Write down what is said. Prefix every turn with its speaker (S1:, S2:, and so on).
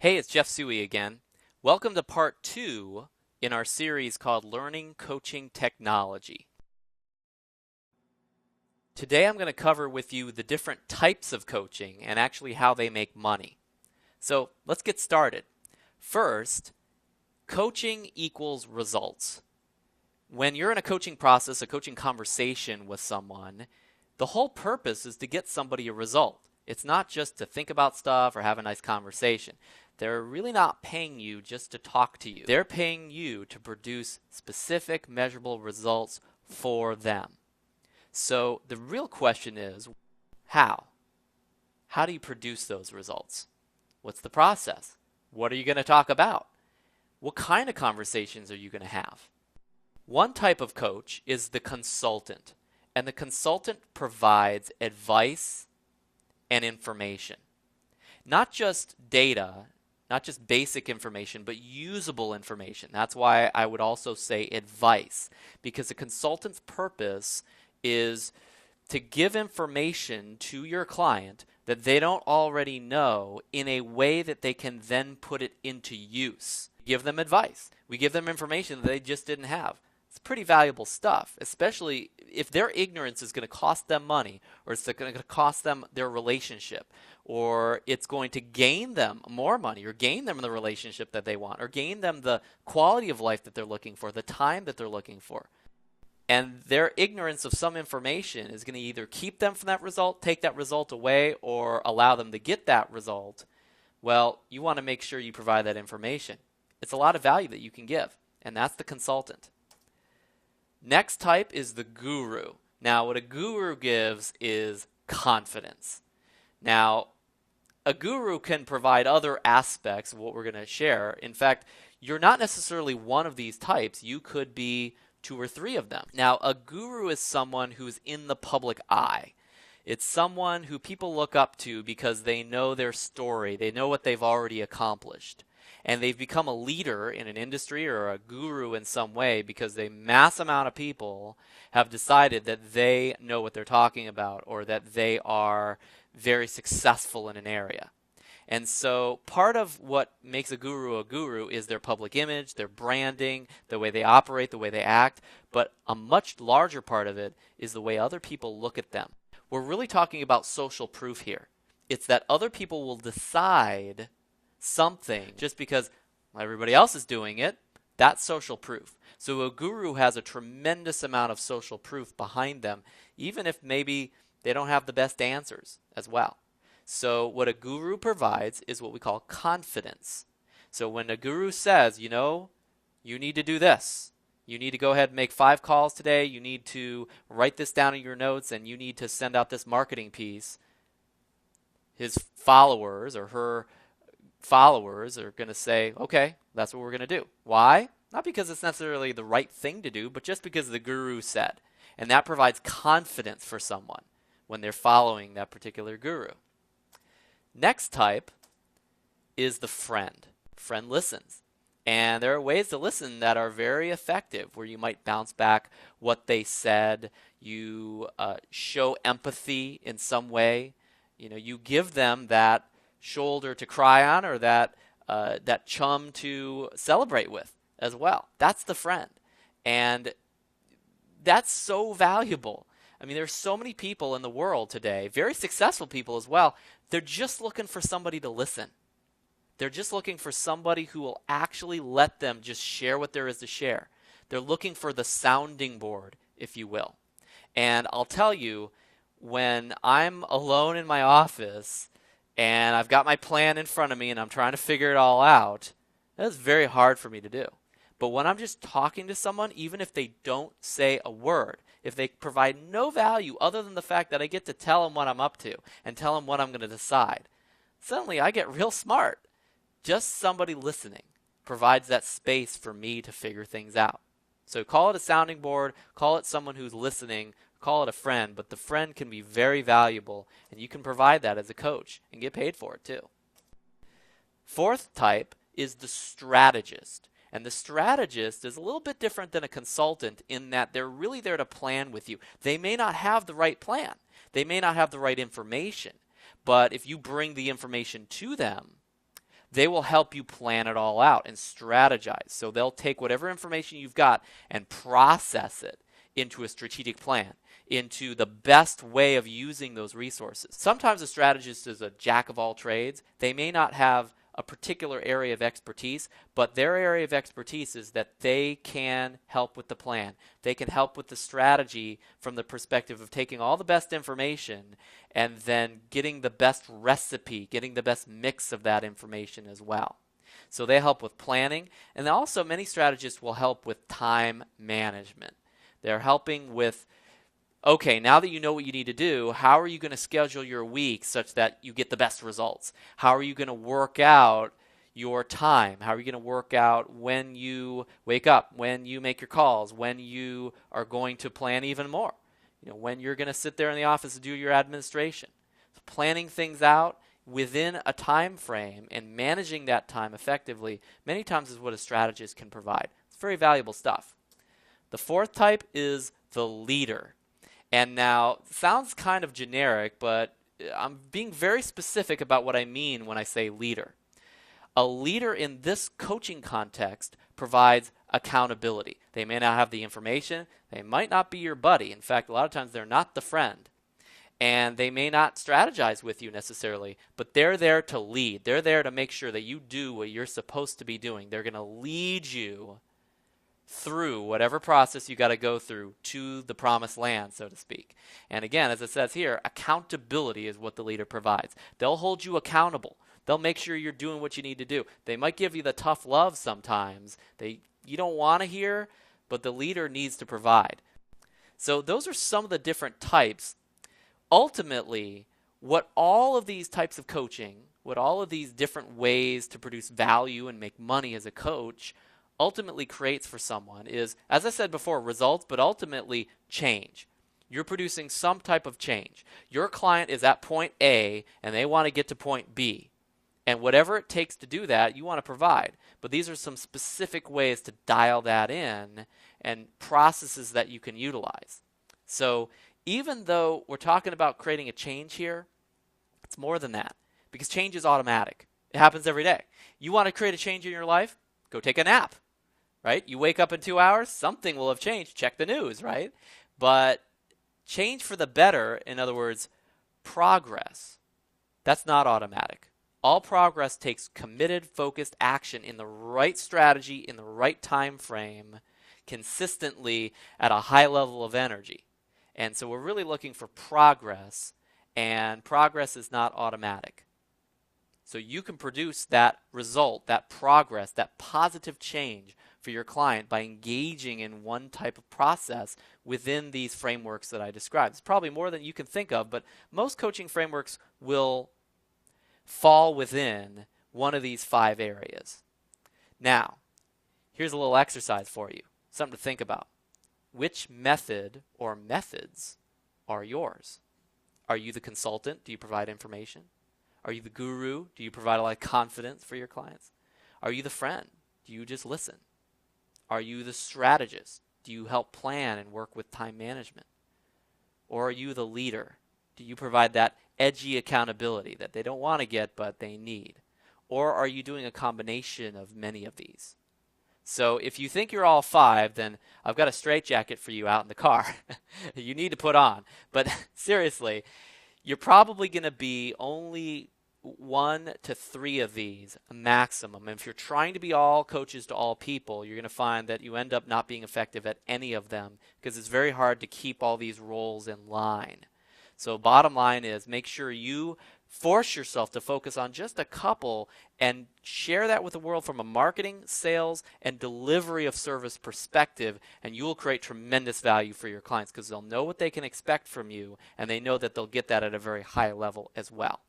S1: Hey, it's Jeff Suey again. Welcome to part 2 in our series called Learning Coaching Technology. Today I'm going to cover with you the different types of coaching and actually how they make money. So let's get started. First, coaching equals results. When you're in a coaching process, a coaching conversation with someone, the whole purpose is to get somebody a result. It's not just to think about stuff or have a nice conversation. They're really not paying you just to talk to you. They're paying you to produce specific, measurable results for them. So the real question is, how? How do you produce those results? What's the process? What are you going to talk about? What kind of conversations are you going to have? One type of coach is the consultant, and the consultant provides advice and information. Not just data, not just basic information, but usable information. That's why I would also say advice, because a consultant's purpose is to give information to your client that they don't already know in a way that they can then put it into use. Give them advice. We give them information that they just didn't have. It's pretty valuable stuff, especially if their ignorance is going to cost them money, or it's going to cost them their relationship, or it's going to gain them more money, or gain them the relationship that they want, or gain them the quality of life that they're looking for, the time that they're looking for. And their ignorance of some information is going to either keep them from that result, take that result away, or allow them to get that result. Well, you want to make sure you provide that information. It's a lot of value that you can give, and that's the consultant. Next type is the guru. Now, what a guru gives is confidence. Now, a guru can provide other aspects of what we're going to share. In fact, you're not necessarily one of these types. You could be 2 or 3 of them. Now, a guru is someone who's in the public eye. It's someone who people look up to because they know their story. They know what they've already accomplished. And they've become a leader in an industry or a guru in some way because a mass amount of people have decided that they know what they're talking about, or that they are very successful in an area. And so part of what makes a guru is their public image, their branding, the way they operate, the way they act. But a much larger part of it is the way other people look at them. We're really talking about social proof here. It's that other people will decide something just because everybody else is doing it. That's social proof. So a guru has a tremendous amount of social proof behind them, even if maybe they don't have the best answers as well. So what a guru provides is what we call confidence. So when a guru says, you need to do this, you need to go ahead and make 5 calls today, you need to write this down in your notes, and you need to send out this marketing piece, his followers or her followers are going to say, okay, that's what we're going to do. Why? Not because it's necessarily the right thing to do, but just because the guru said. And that provides confidence for someone when they're following that particular guru. Next type is the friend. Friend listens. And there are ways to listen that are very effective, where you might bounce back what they said. You show empathy in some way. You give them that shoulder to cry on, or that chum to celebrate with as well. That's the friend. And that's so valuable. I mean, there's so many people in the world today, very successful people as well. They're just looking for somebody to listen. They're just looking for somebody who will actually let them just share what there is to share. They're looking for the sounding board, if you will. And I'll tell you, when I'm alone in my office and I've got my plan in front of me and I'm trying to figure it all out, that's very hard for me to do. But when I'm just talking to someone, even if they don't say a word, if they provide no value other than the fact that I get to tell them what I'm up to and tell them what I'm going to decide, suddenly I get real smart. Just somebody listening provides that space for me to figure things out. So call it a sounding board, call it someone who's listening, call it a friend, but the friend can be very valuable, and you can provide that as a coach and get paid for it too. Fourth type is the strategist. And the strategist is a little bit different than a consultant in that they're really there to plan with you. They may not have the right plan. They may not have the right information. But if you bring the information to them, They will help you plan it all out and strategize. So they'll take whatever information you've got and process it into a strategic plan, into the best way of using those resources. Sometimes a strategist is a jack of all trades. They may not have a particular area of expertise, but their area of expertise is that they can help with the plan. They can help with the strategy from the perspective of taking all the best information and then getting the best recipe, getting the best mix of that information as well. So they help with planning, and also many strategists will help with time management. They're helping with, okay, now that you know what you need to do, how are you going to schedule your week such that you get the best results? How are you going to work out your time? How are you going to work out when you wake up, when you make your calls, when you are going to plan even more? When you're going to sit there in the office and do your administration. So planning things out within a time frame and managing that time effectively many times is what a strategist can provide. It's very valuable stuff. The fourth type is the leader. And now, it sounds kind of generic, but I'm being very specific about what I mean when I say leader. A leader in this coaching context provides accountability. They may not have the information. They might not be your buddy. In fact, a lot of times they're not the friend. And they may not strategize with you necessarily, but they're there to lead. They're there to make sure that you do what you're supposed to be doing. They're going to lead you through whatever process you got to go through to the promised land, so to speak. And again, as it says here, accountability is what the leader provides. They'll hold you accountable. They'll make sure you're doing what you need to do. They might give you the tough love sometimes. You don't want to hear, but the leader needs to provide. So those are some of the different types. Ultimately, what all of these types of coaching, what all of these different ways to produce value and make money as a coach ultimately creates for someone is, as I said before, results, but ultimately change. You're producing some type of change. Your client is at point A and they want to get to point B. And whatever it takes to do that, you want to provide. But these are some specific ways to dial that in and processes that you can utilize. So even though we're talking about creating a change here, it's more than that because change is automatic. It happens every day. You want to create a change in your life? Go take a nap, right? You wake up in 2 hours, something will have changed. Check the news, right? But change for the better, in other words, progress, that's not automatic. All progress takes committed, focused action in the right strategy, in the right time frame, consistently at a high level of energy. And so we're really looking for progress, and progress is not automatic. So you can produce that result, that progress, that positive change for your client by engaging in one type of process within these frameworks that I described. It's probably more than you can think of, but most coaching frameworks will fall within one of these 5 areas. Now, here's a little exercise for you, something to think about. Which method or methods are yours? Are you the consultant? Do you provide information? Are you the guru? Do you provide a lot of confidence for your clients? Are you the friend? Do you just listen? Are you the strategist? Do you help plan and work with time management? Or are you the leader? Do you provide that edgy accountability that they don't want to get but they need? Or are you doing a combination of many of these? So if you think you're all 5, then I've got a straitjacket for you out in the car. You need to put on. But seriously, you're probably going to be only 1 to 3 of these maximum. And if you're trying to be all coaches to all people, you're going to find that you end up not being effective at any of them because it's very hard to keep all these roles in line. So bottom line is make sure you force yourself to focus on just a couple and share that with the world from a marketing, sales, and delivery of service perspective, and you will create tremendous value for your clients because they'll know what they can expect from you, and they know that they'll get that at a very high level as well.